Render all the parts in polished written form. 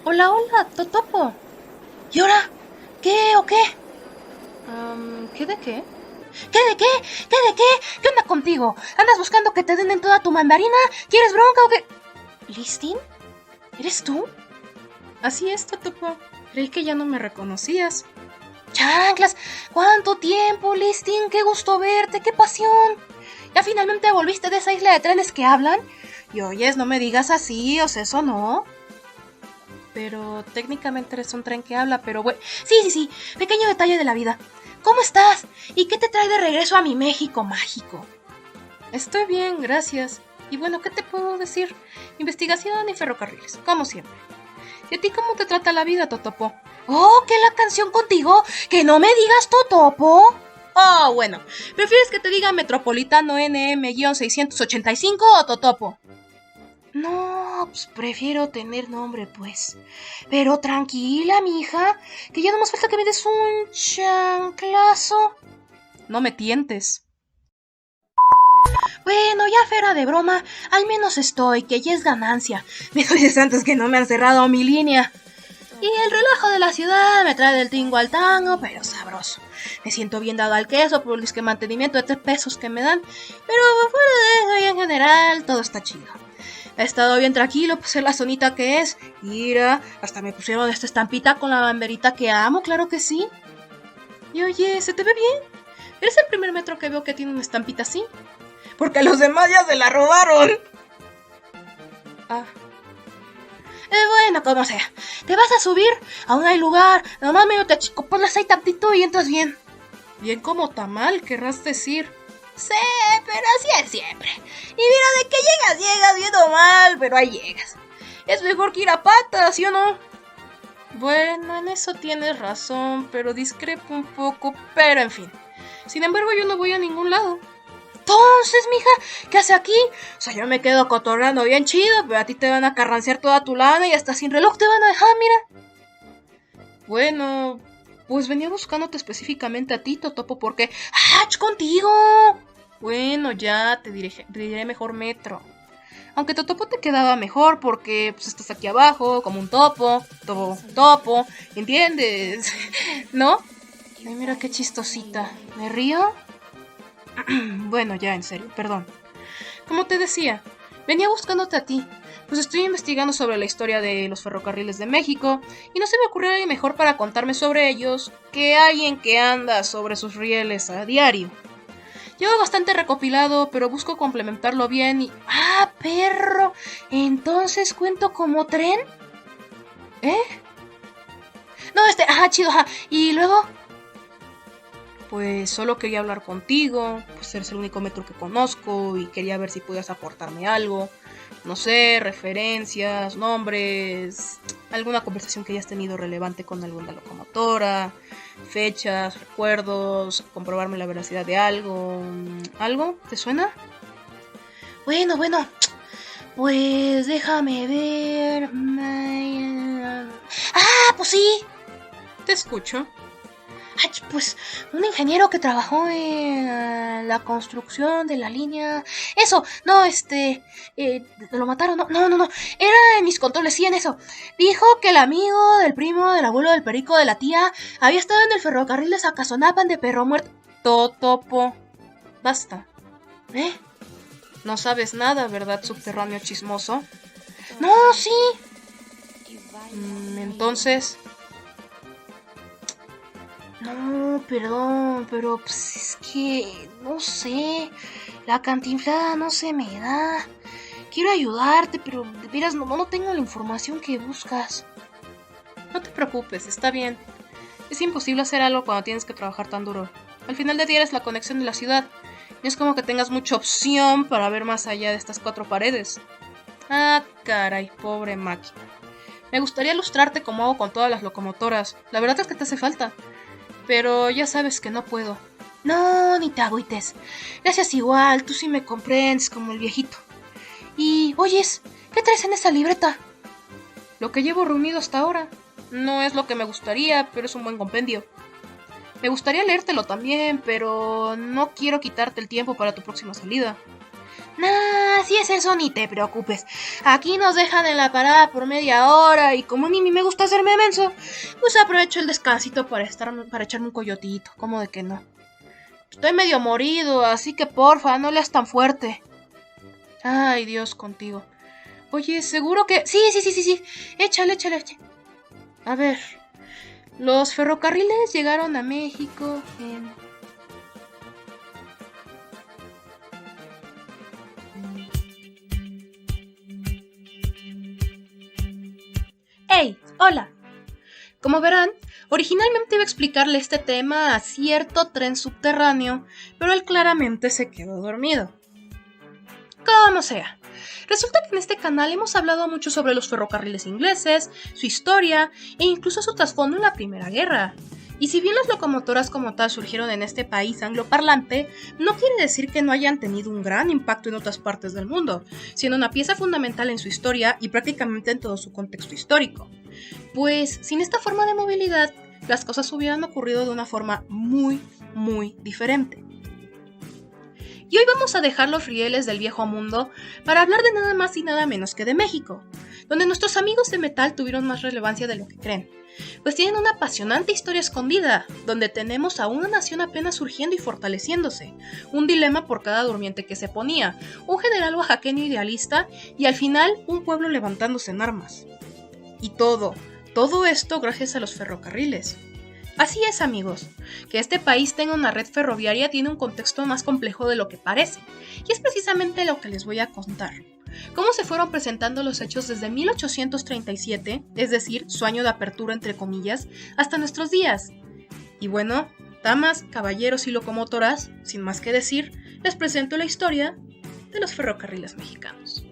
Hola, hola, Totopo. ¿Y ahora? ¿Qué o qué? ¿Qué de qué? ¿Qué de qué? ¿Qué de qué? ¿Qué onda contigo? ¿Andas buscando que te den en toda tu mandarina? ¿Quieres bronca o qué? ¿Listin? ¿Eres tú? Así es, Totopo. Creí que ya no me reconocías. ¡Chanclas! ¿Cuánto tiempo, Listin? ¡Qué gusto verte! ¡Qué pasión! ¿Ya finalmente volviste de esa isla de trenes que hablan? Y oyes, no me digas así, o sea, eso no. Pero técnicamente eres un tren que habla, pero bueno. Sí. Pequeño detalle de la vida. ¿Cómo estás? ¿Y qué te trae de regreso a mi México mágico? Estoy bien, gracias. Y bueno, ¿qué te puedo decir? Investigación y ferrocarriles, como siempre. ¿Y a ti cómo te trata la vida, Totopo? Oh, ¿qué la canción contigo? ¡Que no me digas Totopo! Oh, bueno. ¿Prefieres que te diga Metropolitano NM-685 o Totopo? No, pues prefiero tener nombre, pues. Pero tranquila, mija, que ya no más falta que me des un chanclazo. No me tientes. Bueno, ya fuera de broma, al menos estoy, que ya es ganancia. Me doy de santos que no me han cerrado mi línea. Y el relajo de la ciudad me trae del tingo al tango, pero sabroso. Me siento bien dado al queso por el disque mantenimiento de 3 pesos que me dan. Pero fuera de eso y en general, todo está chido. He estado bien tranquilo, pues es la zonita que es. Mira, hasta me pusieron esta estampita con la banderita que amo, claro que sí. Y oye, ¿se te ve bien? Eres el primer metro que veo que tiene una estampita así. Porque los demás ya se la robaron. Ah, Bueno, como sea. Te vas a subir, aún hay lugar. Nomás medio te achicoponas ahí tantito y entras bien. bien como tamal, querrás decir. Sí, pero así es siempre. Y mira, de que llegas bien o mal, pero ahí llegas. Es mejor que ir a patas, ¿sí o no? Bueno, en eso tienes razón, pero discrepo un poco, pero en fin. Sin embargo, yo no voy a ningún lado. Entonces, mija, ¿qué hace aquí? O sea, yo me quedo cotorreando bien chido, pero a ti te van a carrancear toda tu lana y hasta sin reloj te van a dejar, mira. Bueno, pues venía buscándote específicamente a ti, Totopo, porque... ¡Ach, contigo! Bueno, ya te diré mejor metro. Aunque Totopo te quedaba mejor porque pues, estás aquí abajo, como un topo, ¿entiendes? ¿No? Ay, mira qué chistosita. ¿Me río? Bueno, ya, en serio, perdón. Como te decía, venía buscándote a ti. Pues estoy investigando sobre la historia de los ferrocarriles de México y no se me ocurrió alguien mejor para contarme sobre ellos que alguien que anda sobre sus rieles a diario. Llevo bastante recopilado, pero busco complementarlo bien y... ¡Ah, perro! ¿Entonces cuento como tren? ¿Eh? No, ajá, chido, ajá. ¿Y luego? Pues solo quería hablar contigo, pues eres el único metro que conozco y quería ver si podías aportarme algo. No sé, referencias, nombres, alguna conversación que hayas tenido relevante con alguna locomotora, fechas, recuerdos, comprobarme la veracidad de algo. ¿Algo? ¿Te suena? Bueno, pues déjame ver. ¡Ah, pues sí! Te escucho. Ay, pues un ingeniero que trabajó en la construcción de la línea. Eso, no, lo mataron, no. Era en mis controles, sí, en eso. Dijo que el amigo del primo del abuelo del perico de la tía había estado en el ferrocarril de Zacazonapan de Perro Muerto. Totopo. Basta. ¿Eh? No sabes nada, ¿verdad, subterráneo chismoso? No, sí. Entonces... No, perdón, pero pues es que no sé. La cantinflada no se me da. Quiero ayudarte, pero de veras no tengo la información que buscas. No te preocupes, está bien. Es imposible hacer algo cuando tienes que trabajar tan duro. Al final del día eres la conexión de la ciudad. No es como que tengas mucha opción para ver más allá de estas 4 paredes. Ah, caray, pobre máquina. Me gustaría ilustrarte como hago con todas las locomotoras. La verdad es que te hace falta. Pero ya sabes que no puedo. No, ni te agüites. Gracias igual, tú sí me comprendes como el viejito. Y, oyes, ¿qué traes en esa libreta? Lo que llevo reunido hasta ahora. No es lo que me gustaría, pero es un buen compendio. Me gustaría leértelo también, pero no quiero quitarte el tiempo para tu próxima salida. Nah, si es eso ni te preocupes. Aquí nos dejan en la parada por media hora y como a mí me gusta hacerme menso, pues aprovecho el descansito para echarme un coyotito. ¿Cómo de que no? Estoy medio morido, así que porfa, no leas tan fuerte. Ay, Dios contigo. Oye, seguro que... Sí. Échale. A ver, los ferrocarriles llegaron a México en... ¡Hey! ¡Hola! Como verán, originalmente iba a explicarle este tema a cierto tren subterráneo, pero él claramente se quedó dormido. Como sea, resulta que en este canal hemos hablado mucho sobre los ferrocarriles ingleses, su historia e incluso su trasfondo en la Primera Guerra. Y si bien las locomotoras como tal surgieron en este país angloparlante, no quiere decir que no hayan tenido un gran impacto en otras partes del mundo, siendo una pieza fundamental en su historia y prácticamente en todo su contexto histórico. Pues sin esta forma de movilidad, las cosas hubieran ocurrido de una forma muy diferente. Y hoy vamos a dejar los rieles del viejo mundo para hablar de nada más y nada menos que de México, donde nuestros amigos de metal tuvieron más relevancia de lo que creen, pues tienen una apasionante historia escondida, donde tenemos a una nación apenas surgiendo y fortaleciéndose, un dilema por cada durmiente que se ponía, un general oaxaqueño idealista y al final un pueblo levantándose en armas. Y todo esto gracias a los ferrocarriles. Así es, amigos, que este país tenga una red ferroviaria tiene un contexto más complejo de lo que parece, y es precisamente lo que les voy a contar. Cómo se fueron presentando los hechos desde 1837, es decir, su año de apertura entre comillas, hasta nuestros días. Y bueno, damas, caballeros y locomotoras, sin más que decir, les presento la historia de los ferrocarriles mexicanos.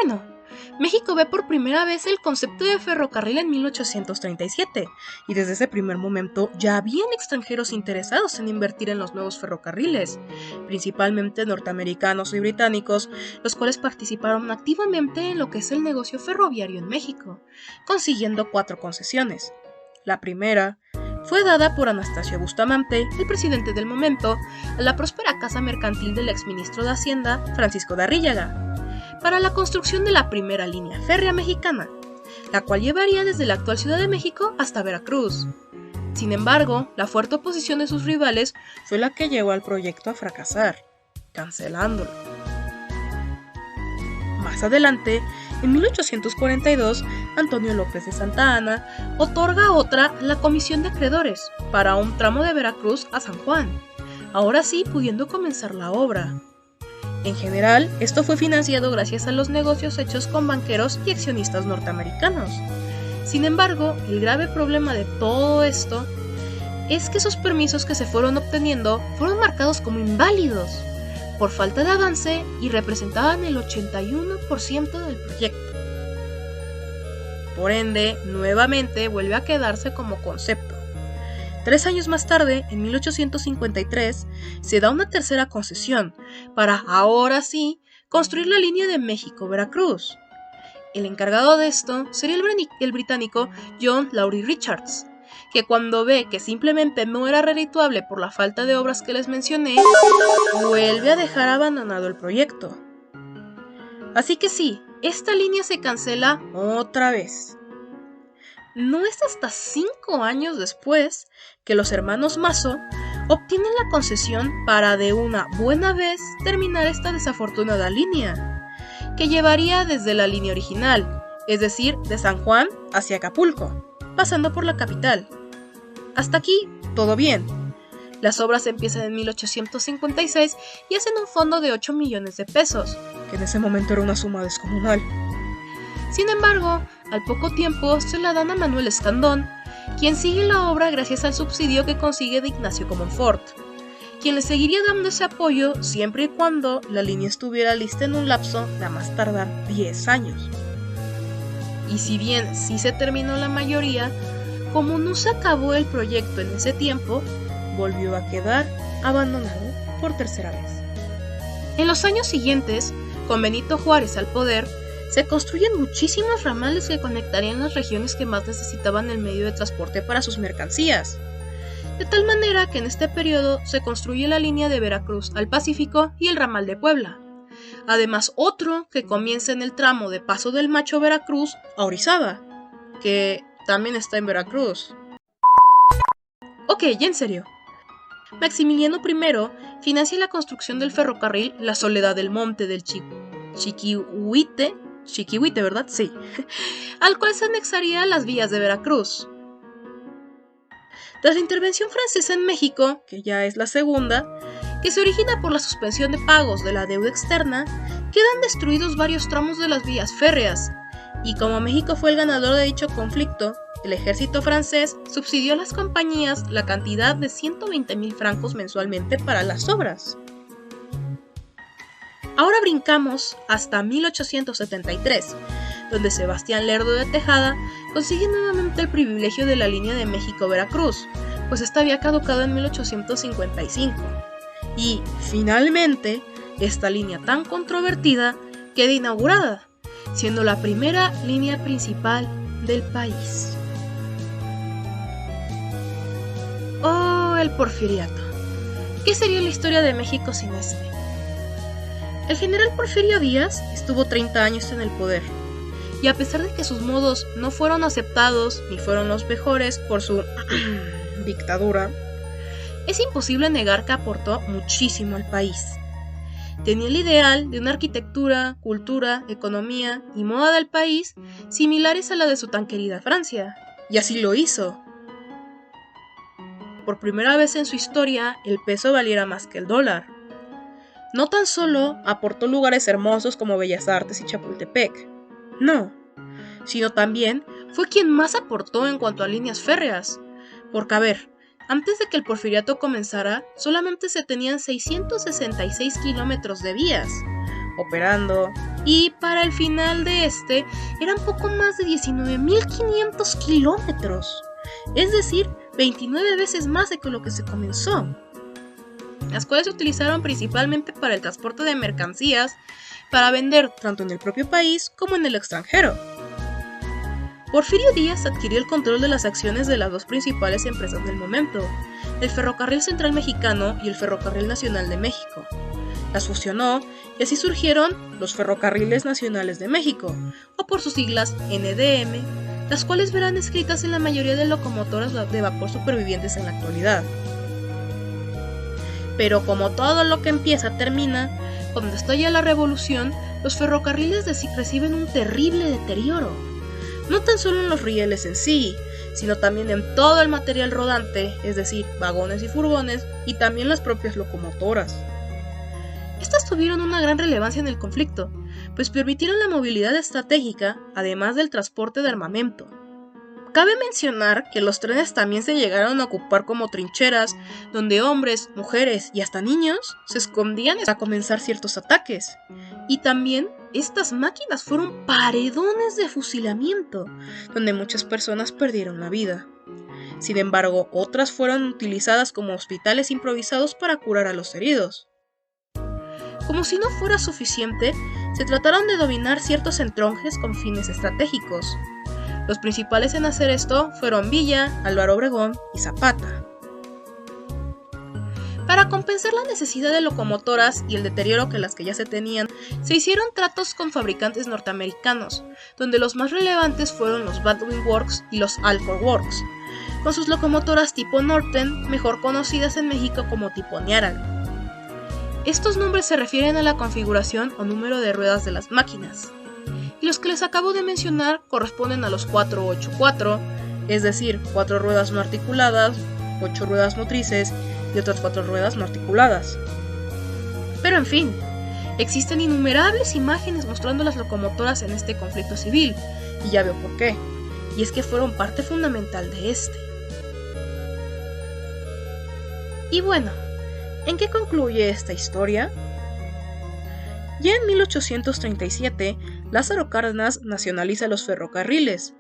Bueno, México ve por primera vez el concepto de ferrocarril en 1837, y desde ese primer momento ya habían extranjeros interesados en invertir en los nuevos ferrocarriles, principalmente norteamericanos y británicos, los cuales participaron activamente en lo que es el negocio ferroviario en México, consiguiendo 4 concesiones. La primera fue dada por Anastasio Bustamante, el presidente del momento, a la próspera casa mercantil del exministro de Hacienda, Francisco de Arrillaga, para la construcción de la primera línea férrea mexicana, la cual llevaría desde la actual Ciudad de México hasta Veracruz. Sin embargo, la fuerte oposición de sus rivales fue la que llevó al proyecto a fracasar, cancelándolo. Más adelante, en 1842, Antonio López de Santa Anna otorga otra a la Comisión de Acreedores para un tramo de Veracruz a San Juan, ahora sí pudiendo comenzar la obra. En general, esto fue financiado gracias a los negocios hechos con banqueros y accionistas norteamericanos. Sin embargo, el grave problema de todo esto es que esos permisos que se fueron obteniendo fueron marcados como inválidos por falta de avance y representaban el 81% del proyecto. Por ende, nuevamente vuelve a quedarse como concepto. 3 años más tarde, en 1853, se da una tercera concesión para, ahora sí, construir la línea de México-Veracruz. El encargado de esto sería el británico John Lawry Richards, que cuando ve que simplemente no era redituable por la falta de obras que les mencioné, vuelve a dejar abandonado el proyecto. Así que sí, esta línea se cancela otra vez. No es hasta 5 años después que los hermanos Mazo obtienen la concesión para de una buena vez terminar esta desafortunada línea, que llevaría desde la línea original, es decir, de San Juan hacia Acapulco, pasando por la capital. Hasta aquí, todo bien. Las obras empiezan en 1856 y hacen un fondo de 8 millones de pesos, que en ese momento era una suma descomunal. Sin embargo, al poco tiempo se la dan a Manuel Escandón, quien sigue la obra gracias al subsidio que consigue de Ignacio Comonfort, quien le seguiría dando ese apoyo siempre y cuando la línea estuviera lista en un lapso de a más tardar 10 años. Y si bien sí se terminó la mayoría, como no se acabó el proyecto en ese tiempo, volvió a quedar abandonado por tercera vez. En los años siguientes, con Benito Juárez al poder, se construyen muchísimos ramales que conectarían las regiones que más necesitaban el medio de transporte para sus mercancías. De tal manera que en este periodo se construye la línea de Veracruz al Pacífico y el ramal de Puebla. Además otro que comienza en el tramo de Paso del Macho Veracruz a Orizaba, que también está en Veracruz. Ok, ya en serio. Maximiliano I financia la construcción del ferrocarril La Soledad del Monte del Chiquihuite, ¿verdad? Sí. Al cual se anexaría las vías de Veracruz. Tras la intervención francesa en México, que ya es la segunda, que se origina por la suspensión de pagos de la deuda externa, quedan destruidos varios tramos de las vías férreas, y como México fue el ganador de dicho conflicto, el ejército francés subsidió a las compañías la cantidad de 120,000 francos mensualmente para las obras. Ahora brincamos hasta 1873, donde Sebastián Lerdo de Tejada consigue nuevamente el privilegio de la línea de México-Veracruz, pues esta había caducado en 1855. Y, finalmente, esta línea tan controvertida queda inaugurada, siendo la primera línea principal del país. Oh, el Porfiriato. ¿Qué sería la historia de México sin este? El general Porfirio Díaz estuvo 30 años en el poder, y a pesar de que sus modos no fueron aceptados ni fueron los mejores por su dictadura, es imposible negar que aportó muchísimo al país. Tenía el ideal de una arquitectura, cultura, economía y moda del país similares a la de su tan querida Francia, y así lo hizo. Por primera vez en su historia, el peso valiera más que el dólar. No tan solo aportó lugares hermosos como Bellas Artes y Chapultepec, no, sino también fue quien más aportó en cuanto a líneas férreas, porque a ver, antes de que el Porfiriato comenzara, solamente se tenían 666 kilómetros de vías operando, y para el final de este eran poco más de 19.500 kilómetros, es decir, 29 veces más de lo que se comenzó, las cuales se utilizaron principalmente para el transporte de mercancías, para vender tanto en el propio país como en el extranjero. Porfirio Díaz adquirió el control de las acciones de las dos principales empresas del momento, el Ferrocarril Central Mexicano y el Ferrocarril Nacional de México. Las fusionó y así surgieron los Ferrocarriles Nacionales de México, o por sus siglas NDM, las cuales verán escritas en la mayoría de locomotoras de vapor supervivientes en la actualidad. Pero como todo lo que empieza termina, cuando estalla la revolución, los ferrocarriles reciben un terrible deterioro. No tan solo en los rieles en sí, sino también en todo el material rodante, es decir, vagones y furgones, y también las propias locomotoras. Estas tuvieron una gran relevancia en el conflicto, pues permitieron la movilidad estratégica, además del transporte de armamento. Cabe mencionar que los trenes también se llegaron a ocupar como trincheras, donde hombres, mujeres y hasta niños se escondían para comenzar ciertos ataques. Y también estas máquinas fueron paredones de fusilamiento, donde muchas personas perdieron la vida. Sin embargo, otras fueron utilizadas como hospitales improvisados para curar a los heridos. Como si no fuera suficiente, se trataron de dominar ciertos entronjes con fines estratégicos. Los principales en hacer esto fueron Villa, Álvaro Obregón y Zapata. Para compensar la necesidad de locomotoras y el deterioro que las que ya se tenían, se hicieron tratos con fabricantes norteamericanos, donde los más relevantes fueron los Baldwin Works y los Alcor Works, con sus locomotoras tipo Norten, mejor conocidas en México como tipo Niaral. Estos nombres se refieren a la configuración o número de ruedas de las máquinas. Y los que les acabo de mencionar corresponden a los 484, es decir, 4 ruedas no articuladas, 8 ruedas motrices y otras 4 ruedas no articuladas. Pero en fin, existen innumerables imágenes mostrando las locomotoras en este conflicto civil, y ya veo por qué, y es que fueron parte fundamental de este. Y bueno, ¿en qué concluye esta historia? Ya en 1837, Lázaro Cárdenas nacionaliza los ferrocarriles,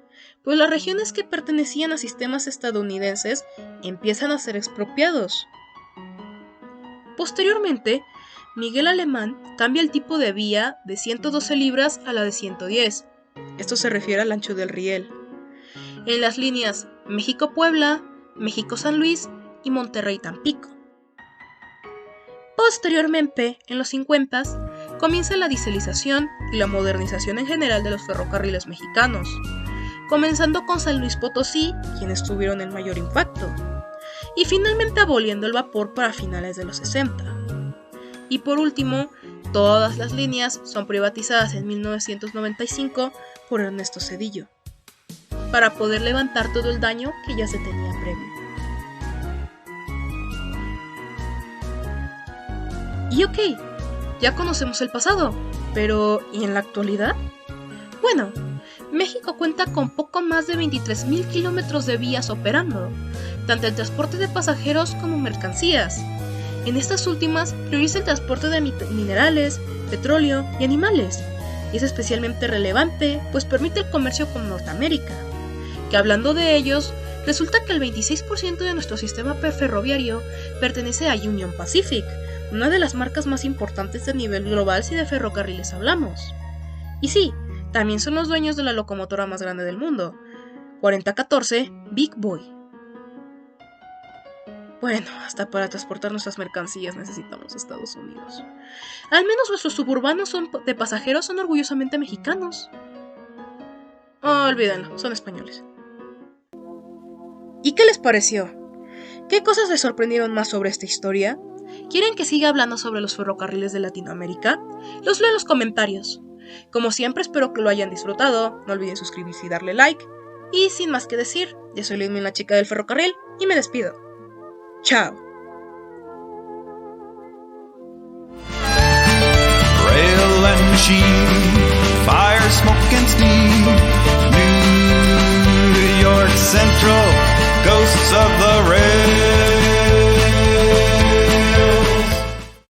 pues las regiones que pertenecían a sistemas estadounidenses empiezan a ser expropiados. Posteriormente, Miguel Alemán cambia el tipo de vía de 112 libras a la de 110. Esto se refiere al ancho del riel. En las líneas México-Puebla, México-San Luis y Monterrey-Tampico. Posteriormente, en los 50s, comienza la dieselización y la modernización en general de los ferrocarriles mexicanos, comenzando con San Luis Potosí, quienes tuvieron el mayor impacto, y finalmente aboliendo el vapor para finales de los 60. Y por último, todas las líneas son privatizadas en 1995 por Ernesto Zedillo, para poder levantar todo el daño que ya se tenía previo. Y ok, ya conocemos el pasado, pero ¿y en la actualidad? Bueno, México cuenta con poco más de 23.000 kilómetros de vías operando, tanto el transporte de pasajeros como mercancías. En estas últimas prioriza el transporte de minerales, petróleo y animales, y es especialmente relevante pues permite el comercio con Norteamérica, que hablando de ellos, resulta que el 26% de nuestro sistema ferroviario pertenece a Union Pacific, una de las marcas más importantes a nivel global si de ferrocarriles hablamos. Y sí, también son los dueños de la locomotora más grande del mundo, 4014 Big Boy. Bueno, hasta para transportar nuestras mercancías necesitamos Estados Unidos. Al menos nuestros suburbanos de pasajeros son orgullosamente mexicanos. Oh, olvídenlo, son españoles. ¿Y qué les pareció? ¿Qué cosas les sorprendieron más sobre esta historia? ¿Quieren que siga hablando sobre los ferrocarriles de Latinoamérica? Los leo en los comentarios. Como siempre, espero que lo hayan disfrutado. No olviden suscribirse y darle like. Y sin más que decir, yo soy Lidmin, la chica del ferrocarril, y me despido. Chao. Rail and machine, fire, smoke and steam.